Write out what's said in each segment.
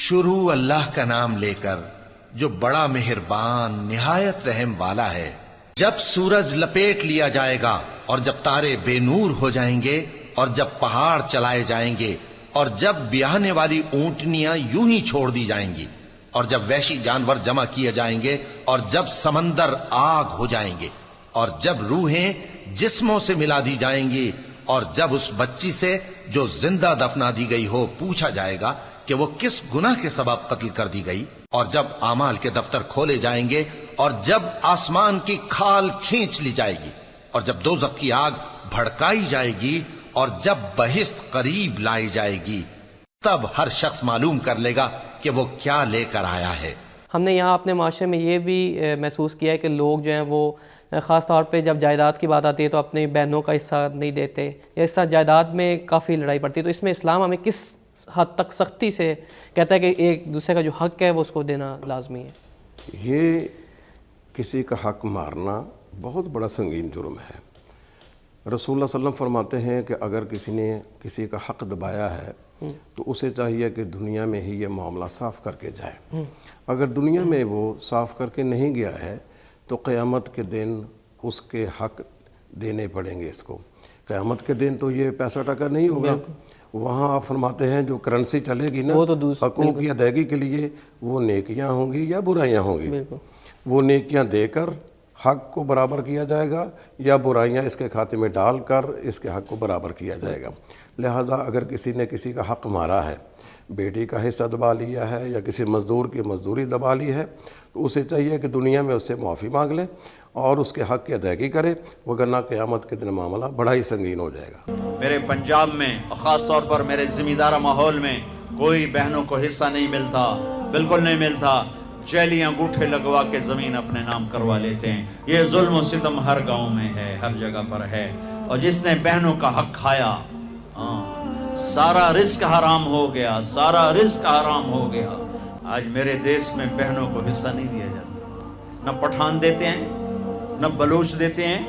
شروع اللہ کا نام لے کر جو بڑا مہربان نہایت رحم والا ہے۔ جب سورج لپیٹ لیا جائے گا اور جب تارے بے نور ہو جائیں گے اور جب پہاڑ چلائے جائیں گے اور جب بیاہنے والی اونٹنیاں یوں ہی چھوڑ دی جائیں گی اور جب وحشی جانور جمع کیے جائیں گے اور جب سمندر آگ ہو جائیں گے اور جب روحیں جسموں سے ملا دی جائیں گی اور جب اس بچی سے جو زندہ دفنا دی گئی ہو پوچھا جائے گا کہ وہ کس گناہ کے سبب قتل کر دی گئی، اور جب اعمال کے دفتر کھولے جائیں گے اور جب آسمان کی کھال کھینچ لی جائے گی اور جب دوزخ کی آگ بھڑکائی جائے گی اور جب بہشت قریب لائی جائے گی، تب ہر شخص معلوم کر لے گا کہ وہ کیا لے کر آیا ہے۔ ہم نے یہاں اپنے معاشرے میں یہ بھی محسوس کیا ہے کہ لوگ جو ہیں وہ خاص طور پہ جب جائیداد کی بات آتی ہے تو اپنی بہنوں کا حصہ نہیں دیتے، یا اس طرح جائیداد میں کافی لڑائی پڑتی ہے۔ تو اس میں اسلام ہمیں کس حد تک سختی سے کہتا ہے کہ ایک دوسرے کا جو حق ہے وہ اس کو دینا لازمی ہے؟ یہ کسی کا حق مارنا بہت بڑا سنگین جرم ہے۔ رسول اللہ صلی اللہ علیہ وسلم فرماتے ہیں کہ اگر کسی نے کسی کا حق دبایا ہے تو اسے چاہیے کہ دنیا میں ہی یہ معاملہ صاف کر کے جائے۔ اگر دنیا میں وہ صاف کر کے نہیں گیا ہے تو قیامت کے دن اس کے حق دینے پڑیں گے اس کو۔ قیامت کے دن تو یہ پیسہ ٹکا نہیں ہوگا، وہاں آپ فرماتے ہیں جو کرنسی چلے گی نا حقوق کی ادائیگی کے لیے، وہ نیکیاں ہوں گی یا برائیاں ہوں گی۔ وہ نیکیاں دے کر حق کو برابر کیا جائے گا یا برائیاں اس کے کھاتے میں ڈال کر اس کے حق کو برابر کیا جائے گا۔ لہٰذا اگر کسی نے کسی کا حق مارا ہے، بیٹی کا حصہ دبا لیا ہے یا کسی مزدور کی مزدوری دبا لی ہے، تو اسے چاہیے کہ دنیا میں اس سے معافی مانگ لے اور اس کے حق کی ادائیگی کرے، وگرنہ قیامت کے دن معاملہ بڑا ہی سنگین ہو جائے گا۔ میرے پنجاب میں خاص طور پر میرے زمیندارہ ماحول میں کوئی بہنوں کو حصہ نہیں ملتا، بالکل نہیں ملتا۔ جیلی انگوٹھے لگوا کے زمین اپنے نام کروا لیتے ہیں۔ یہ ظلم و ستم ہر گاؤں میں ہے، ہر جگہ پر ہے، اور جس نے بہنوں کا حق کھایا سارا رزق حرام ہو گیا، سارا رزق حرام ہو گیا۔ آج میرے دیش میں بہنوں کو حصہ نہیں دیا جاتا، نہ پٹھان دیتے ہیں، نہ بلوچ دیتے ہیں،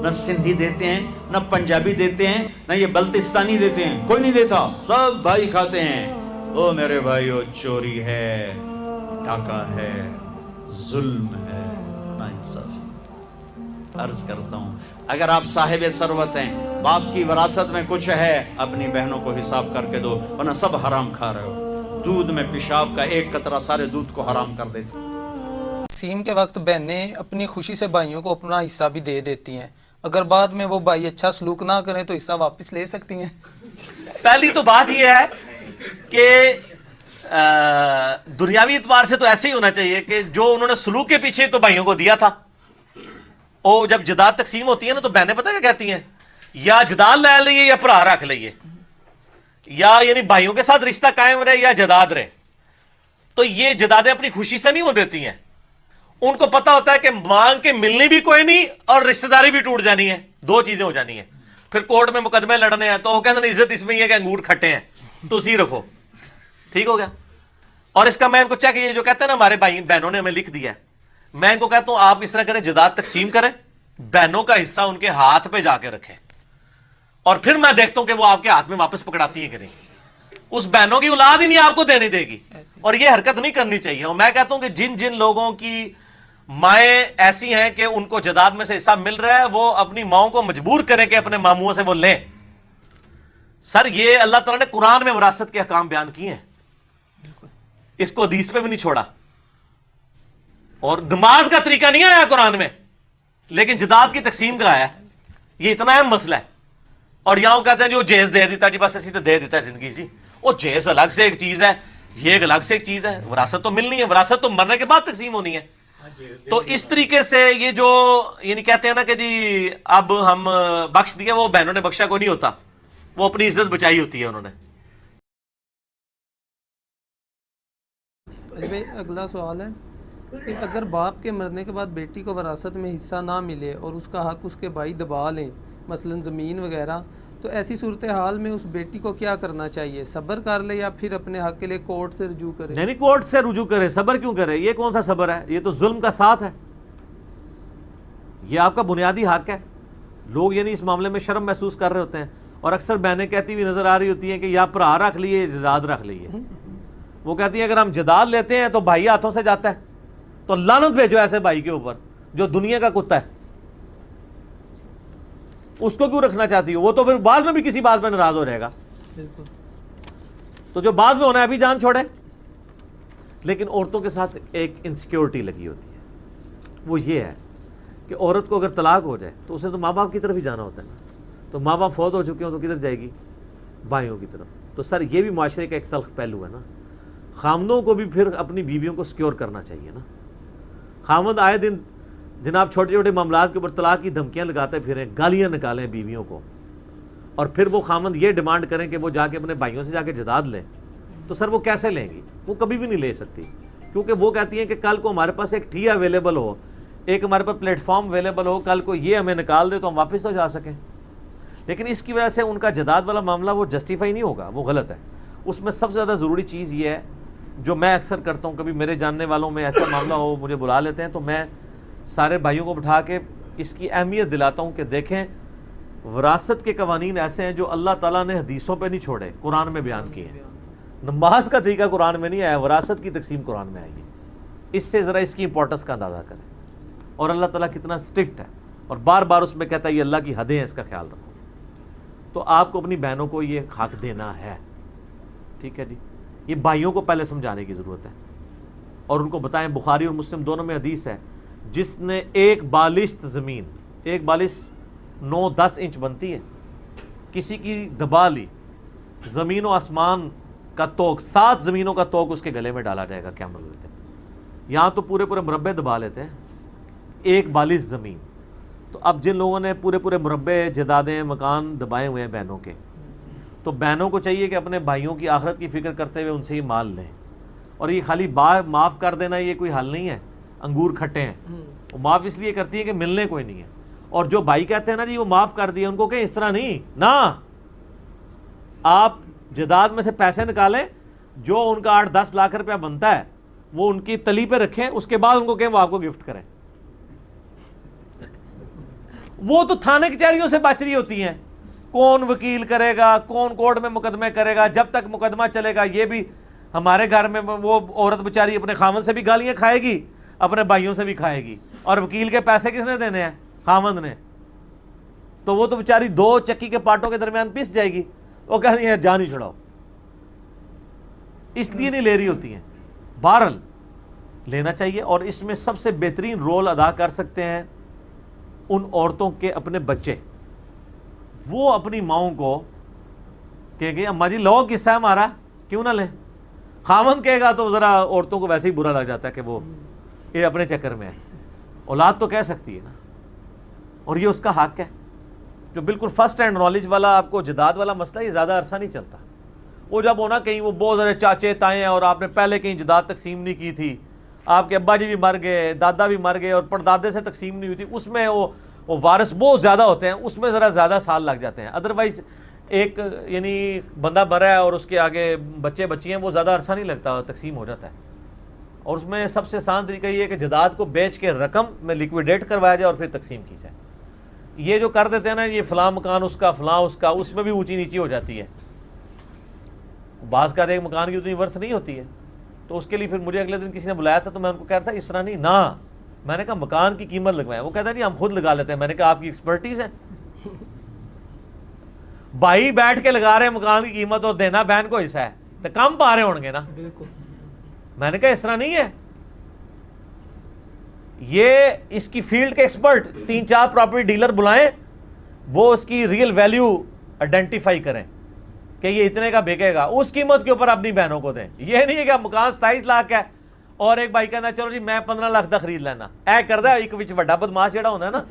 نہ سندھی دیتے ہیں، نہ پنجابی دیتے ہیں، نہ یہ بلتستانی دیتے ہیں، کوئی نہیں دیتا، سب بھائی کھاتے ہیں۔ او میرے بھائیو، چوری ہے، ڈاکہ ہے، ظلم ہے، ناانصافی۔ عرض کرتا ہوں اگر آپ صاحب ثروت ہیں، باپ کی وراثت میں کچھ ہے، اپنی بہنوں کو حساب کر کے دو، ورنہ سب حرام کھا رہے ہو۔ دودھ میں پیشاب کا ایک قطرہ سارے دودھ کو حرام کر دیتی۔ تقسیم کے وقت بہنیں اپنی خوشی سے بھائیوں کو اپنا حصہ بھی دے دیتی ہیں، اگر بعد میں وہ بھائی اچھا سلوک نہ کریں تو حصہ واپس لے سکتی ہیں؟ پہلی تو بات یہ ہے کہ دنیاوی اعتبار سے تو ایسے ہی ہونا چاہیے کہ جو انہوں نے سلوک کے پیچھے تو بھائیوں کو دیا تھا، وہ جب جداد تقسیم ہوتی ہے نا تو بہنیں پتہ کیا کہتی ہیں، یا جداد لے لئیے یا بھرا رکھ لئیے، یا یعنی بھائیوں کے ساتھ رشتہ قائم رہے یا جداد رہے۔ تو یہ جدادیں اپنی خوشی سے نہیں وہ دیتی ہیں، ان کو پتا ہوتا ہے کہ مانگ کے ملنی بھی کوئی نہیں اور رشتہ داری بھی ٹوٹ جانی ہے، دو چیزیں ہو جانی ہیں۔ پھر کورٹ میں مقدمے لڑنے ہیں تو وہ کہتے ہیں عزت اس میں یہ کہ انگور کھٹے ہیں تو اسی رکھو، ٹھیک ہو گیا۔ اور اس کا میں ان کو چیک، یہ جو کہتے ہیں نا ہمارے بھائی بہنوں نے ہمیں لکھ دیا ہے، میں ان کو کہتا ہوں آپ اس طرح کریں، جداد تقسیم کریں، بہنوں کا حصہ ان کے ہاتھ پہ جا کے رکھیں، اور پھر میں دیکھتا ہوں کہ وہ آپ کے ہاتھ میں واپس پکڑاتی ہیں کہ نہیں۔ اس بہنوں کی اولاد ہی نہیں آپ کو دینی دے گی، اور یہ حرکت نہیں کرنی چاہیے۔ اور میں کہتا ہوں کہ جن جن لوگوں کی مائیں ایسی ہیں کہ ان کو جداد میں سے حصہ مل رہا ہے، وہ اپنی ماؤں کو مجبور کریں کہ اپنے ماموں سے وہ لیں۔ سر یہ اللہ تعالیٰ نے قرآن میں وراثت کے احکام بیان کیے ہیں، اس کو حدیث پہ بھی نہیں چھوڑا، اور نماز کا طریقہ نہیں آیا قرآن میں، لیکن جداد کی تقسیم کا آیا۔ یہ اتنا اہم مسئلہ ہے۔ اور یہاں کہتے ہیں جو جیز دے دیتا جی، بس اسی تو دے دیتا ہے زندگی جی، وہ جیز الگ سے ایک چیز ہے، یہ ایک الگ سے ایک چیز ہے۔ وراثت تو ملنی ہے، وراثت تو مرنے کے بعد تقسیم ہونی ہے۔ تو اس طریقے سے یہ جو یعنی کہتے ہیں نا کہ جی اب ہم بخش دیا، وہ بہنوں نے بخشا کوئی نہیں ہوتا، وہ اپنی عزت بچائی ہوتی ہے انہوں نے۔ بھائی اگلا سوال ہے کہ اگر باپ کے مرنے کے بعد بیٹی کو وراثت میں حصہ نہ ملے اور اس کا حق اس کے بھائی دبا لیں، مثلا زمین وغیرہ، تو ایسی صورتحال میں اس بیٹی کو کیا کرنا چاہیے؟ صبر کر لے یا پھر اپنے حق کے لیے کورٹ سے رجوع کرے؟ نہیں کورٹ سے رجوع کرے، صبر کیوں کرے؟ یہ کون سا صبر ہے؟ یہ تو ظلم کا ساتھ ہے، یہ آپ کا بنیادی حق ہے۔ لوگ یعنی اس معاملے میں شرم محسوس کر رہے ہوتے ہیں، اور اکثر بہنیں کہتی ہوئی نظر آ رہی ہوتی ہیں کہ یا بھرا رکھ لیے جداد رکھ لیے۔ وہ کہتی ہیں اگر ہم جداد لیتے ہیں تو بھائی ہاتھوں سے جاتا ہے، تو لعنت بھیجو ایسے بھائی کے اوپر جو دنیا کا کتا ہے، اس کو کیوں رکھنا چاہتی ہو؟ وہ تو پھر بعد میں بھی کسی بات پہ ناراض ہو جائے گا، بالکل. تو جو بعد میں ہونا ہے ابھی جان چھوڑے. لیکن عورتوں کے ساتھ ایک انسیکیورٹی لگی ہوتی ہے، وہ یہ ہے کہ عورت کو اگر طلاق ہو جائے تو اسے تو ماں باپ کی طرف ہی جانا ہوتا ہے نا. تو ماں باپ فوت ہو چکے ہوں تو کدھر جائے گی؟ بھائیوں کی طرف. تو سر یہ بھی معاشرے کا ایک تلخ پہلو ہے نا. خامندوں کو بھی پھر اپنی بیویوں کو سیکیور کرنا چاہیے نا. خامند آئے دن جناب چھوٹے چھوٹے معاملات کے اوپر طلاق کی دھمکیاں لگاتے پھریں، گالیاں نکالیں بیویوں کو، اور پھر وہ خامند یہ ڈیمانڈ کریں کہ وہ جا کے اپنے بھائیوں سے جا کے جداد لیں، تو سر وہ کیسے لیں گی؟ وہ کبھی بھی نہیں لے سکتی، کیونکہ وہ کہتی ہیں کہ کل کو ہمارے پاس ایک ٹھیا اویلیبل ہو، ایک ہمارے پاس پلیٹ فارم اویلیبل ہو، کل کو یہ ہمیں نکال دے تو ہم واپس تو جا سکیں. لیکن اس کی وجہ سے ان کا جداد والا معاملہ وہ جسٹیفائی نہیں ہوگا، وہ غلط ہے. اس میں سب سے زیادہ ضروری چیز یہ ہے جو میں اکثر کرتا ہوں، کبھی میرے جاننے والوں میں ایسا معاملہ ہو مجھے بلا لیتے ہیں تو میں سارے بھائیوں کو بٹھا کے اس کی اہمیت دلاتا ہوں کہ دیکھیں وراثت کے قوانین ایسے ہیں جو اللہ تعالیٰ نے حدیثوں پہ نہیں چھوڑے، قرآن میں بیان کیے ہیں. نماز کا طریقہ قرآن میں نہیں آیا، وراثت کی تقسیم قرآن میں آئی ہے. اس سے ذرا اس کی امپورٹنس کا اندازہ کریں، اور اللہ تعالیٰ کتنا اسٹرکٹ ہے، اور بار بار اس میں کہتا ہے یہ اللہ کی حدیں ہیں، اس کا خیال رکھو. تو آپ کو اپنی بہنوں کو یہ حق دینا ہے، ٹھیک ہے جی. یہ بھائیوں کو پہلے سمجھانے کی ضرورت ہے، اور ان کو بتائیں. بخاری اور مسلم دونوں میں حدیث ہے، جس نے ایک بالشت زمین، ایک بالشت 9-10 انچ بنتی ہے، کسی کی دبا لی، زمین و آسمان کا توق، 7 زمینوں کا توق اس کے گلے میں ڈالا جائے گا قیامت کے دن. یہاں تو پورے پورے مربع دبا لیتے ہیں، ایک بالش زمین. تو اب جن لوگوں نے پورے پورے مربع جدادیں مکان دبائے ہوئے ہیں بہنوں کے، تو بہنوں کو چاہیے کہ اپنے بھائیوں کی آخرت کی فکر کرتے ہوئے ان سے یہ مال لیں. اور یہ خالی معاف کر دینا یہ کوئی حل نہیں ہے. انگور کھٹے ہیں، وہ معاف اس لیے کرتی ہے کہ ملنے کوئی نہیں ہے. اور جو بھائی کہتے ہیں نا جی وہ معاف کر دیے، ان کو کہ اس طرح نہیں نا، آپ جداد میں سے پیسے نکالیں، جو ان کا 8-10 لاکھ روپیہ بنتا ہے وہ ان کی تلی پہ رکھیں، اس کے بعد ان کو کہیں وہ آپ کو گفٹ کریں. وہ تو تھانے کچہریوں سے بچ رہی ہوتی ہیں، کون وکیل کرے گا، کون کورٹ میں مقدمے کرے گا. جب تک مقدمہ چلے گا یہ بھی ہمارے گھر میں وہ عورت بیچاری اپنے خامند سے بھی گالیاں کھائے گی، اپنے بھائیوں سے بھی کھائے گی. اور وکیل کے پیسے کس نے دینے ہیں؟ خامند نے. تو وہ تو بیچاری 2 چکی کے پاٹوں کے درمیان پس جائے گی. وہ کہتی ہیں جان ہی چھڑاؤ، اس لیے نہیں لے رہی ہوتی ہیں. بہرحال لینا چاہیے. اور اس میں سب سے بہترین رول ادا کر سکتے ہیں ان عورتوں کے اپنے بچے. وہ اپنی ماؤں کو کہے گے اماں جی لو قصہ ہے ہمارا، کیوں نہ لیں. خامند کہے گا تو ذرا عورتوں کو ویسے ہی برا لگ جاتا ہے کہ وہ یہ اپنے چکر میں ہے. اولاد تو کہہ سکتی ہے نا، اور یہ اس کا حق ہے. جو بالکل فرسٹ ہینڈ نالج والا آپ کو جداد والا مسئلہ یہ زیادہ عرصہ نہیں چلتا. وہ جب ہونا کہیں وہ بہت سارے چاچے تائیں ہیں اور آپ نے پہلے کہیں جداد تقسیم نہیں کی تھی، آپ کے ابا جی بھی مر گئے، دادا بھی مر گئے اور پردادے سے تقسیم نہیں ہوئی تھی، اس میں وہ وارث بہت زیادہ ہوتے ہیں، اس میں ذرا زیادہ سال لگ جاتے ہیں. ادروائز ایک یعنی بندہ مرا ہے اور اس کے آگے بچے بچی ہیں، وہ زیادہ عرصہ نہیں لگتا، تقسیم ہو جاتا ہے. اور اس میں سب سے آسان طریقہ یہ ہے کہ جداد کو بیچ کے رقم میں لیکویڈیٹ کروایا جائے اور پھر تقسیم کی جائے. یہ جو کر دیتے ہیں نا یہ فلاں مکان اس کا، فلاں اس کا، اس میں بھی اونچی نیچی ہو جاتی ہے. بعض کا ایک مکان کی اتنی ورث نہیں ہوتی ہے. تو اس کے لیے پھر مجھے اگلے دن کسی نے بلایا تھا تو میں ان کو کہہ رہا تھا اس طرح نہیں نا. میں نے کہا مکان کی قیمت لگوائیں. وہ کہتا ہے نہیں ہم خود لگا لیتے ہیں. میں نے کہا آپ کی ایکسپرٹیز ہے؟ بھائی بیٹھ کے لگا رہے ہیں مکان کی قیمت اور دینا بہن کو حصہ ہے تو کم پا رہے ہوں گے نا. بالکل. میں نے کہا اس طرح نہیں ہے. یہ اس کی فیلڈ کے ایکسپرٹ 3-4 پراپرٹی ڈیلر بلائیں، وہ اس کی ریئل ویلیو آئیڈینٹیفائی کریں کہ یہ اتنے کا بکے گا، اس قیمت کے اوپر اپنی بہنوں کو دیں. یہ نہیں ہے کہ مکان 27 لاکھ ہے اور ایک بھائی کہنا چلو جی میں 15 لاکھ دا خرید لینا. اے کردا ایک وچ بڑا بدماش جڑا ہوندا ہے نا،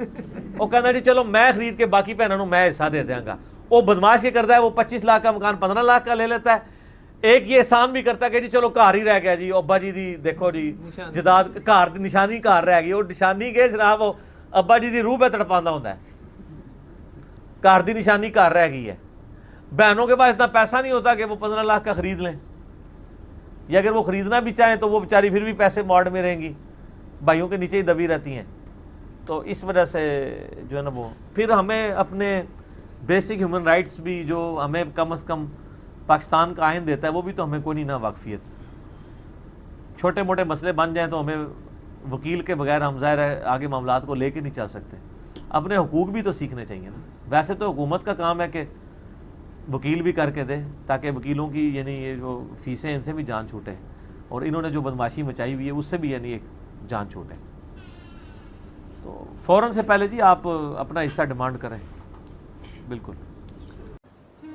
وہ کہنا جی چلو میں خرید کے باقی بہنوں نوں میں حصہ دے دیاں گا. وہ بدماش یہ کرتا ہے وہ 25 لاکھ کا مکان 15 لاکھ کا لے لیتا ہے. ایک یہ احسان بھی کرتا ہے کہ جی چلو گھر ہی رہ گیا جی، ابا جی دی دیکھو جی جداد گھر دی نشانی گھر رہ گئی. وہ نشانی کے جناب وہ ابا جی دی روح پہ تڑپاندا ہوندا ہے، گھر دی نشانی گھر رہ گئی ہے. بہنوں کے پاس اتنا پیسہ نہیں ہوتا کہ وہ 15 لاکھ کا خرید لیں، یا اگر وہ خریدنا بھی چاہیں تو وہ بیچاری پھر بھی پیسے موڈ میں رہیں گی، بھائیوں کے نیچے ہی دبی رہتی ہیں. تو اس وجہ سے جو ہے نا وہ پھر ہمیں اپنے بیسک ہیومن رائٹس بھی جو ہمیں کم از کم پاکستان کا آئین دیتا ہے وہ بھی تو ہمیں کوئی نہیں نا واقفیت. چھوٹے موٹے مسئلے بن جائیں تو ہمیں وکیل کے بغیر ہم ظاہر ہے آگے معاملات کو لے کے نہیں چل سکتے. اپنے حقوق بھی تو سیکھنے چاہیے نا. ویسے تو حکومت کا کام ہے کہ وکیل بھی کر کے دے تاکہ وکیلوں کی یعنی یہ جو فیسیں ان سے بھی جان چھوٹے, اور انہوں نے جو بدماشی مچائی ہوئی ہے اس سے بھی یعنی ایک جان چھوٹے. تو فوراً سے پہلے جی آپ اپنا حصہ ڈیمانڈ کریں. بالکل.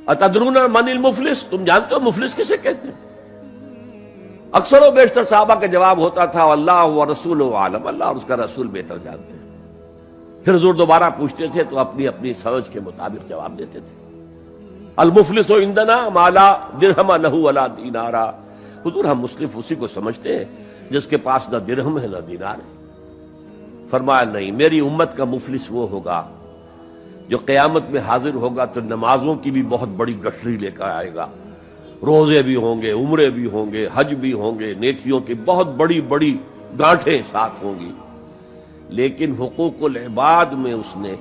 اتدرون من المفلس, تم جانتے ہو مفلس کسے کہتے ہیں؟ اکثر و بیشتر صحابہ کا جواب ہوتا تھا اللہ و رسول عالم, اللہ اور اس کا رسول بہتر جانتے ہیں. پھر حضور دوبارہ پوچھتے تھے تو اپنی اپنی سمجھ کے مطابق جواب دیتے تھے. المفلس عندنا ما لا درہم لہ ولا دینارا, حضور ہم مصلف اسی کو سمجھتے ہیں جس کے پاس نہ درہم ہے نہ دینار ہے. فرمایا نہیں, میری امت کا مفلس وہ ہوگا جو قیامت میں حاضر ہوگا تو نمازوں کی بھی بہت بڑی گٹھری لے کر آئے گا, روزے بھی ہوں گے, عمرے بھی ہوں گے, حج بھی ہوں گے, نیکیوں کی بہت بڑی بڑی گانٹھیں ساتھ ہوں گی, لیکن حقوق العباد میں اس نے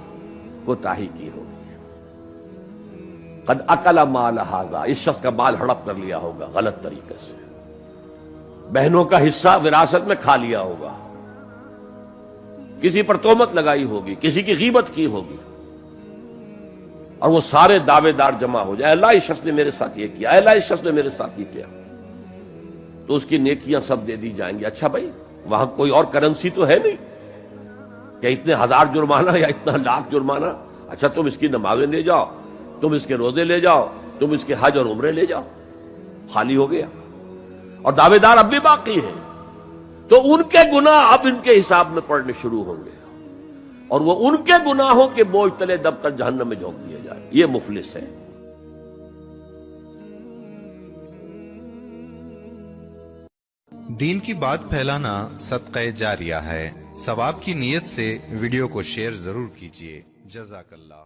کوتاہی کی ہوگی. قد اکل مال ھذا, اس شخص کا مال ہڑپ کر لیا ہوگا غلط طریقے سے, بہنوں کا حصہ وراثت میں کھا لیا ہوگا, کسی پر تہمت لگائی ہوگی, کسی کی غیبت کی ہوگی, اور وہ سارے دعوے دار جمع ہو جائے, اللہ اس شخص نے میرے ساتھ یہ کیا, اللہ اس شخص نے میرے ساتھ یہ کیا, تو اس کی نیکیاں سب دے دی جائیں گی. اچھا بھائی وہاں کوئی اور کرنسی تو ہے نہیں کہ اتنے ہزار جرمانہ یا اتنا لاکھ جرمانہ. اچھا تم اس کی نمازیں لے جاؤ, تم اس کے روزے لے جاؤ, تم اس کے حج اور عمرے لے جاؤ, خالی ہو گیا. اور دعوے دار اب بھی باقی ہیں, تو ان کے گناہ اب ان کے حساب میں پڑنے شروع ہوں گے, اور وہ ان کے گناہوں کے بوجھ تلے دب کر جہنم میں جھونک دیے جائے. یہ مفلس ہے. دین کی بات پھیلانا صدقہ جاریہ ہے. ثواب کی نیت سے ویڈیو کو شیئر ضرور کیجیے. جزاک اللہ.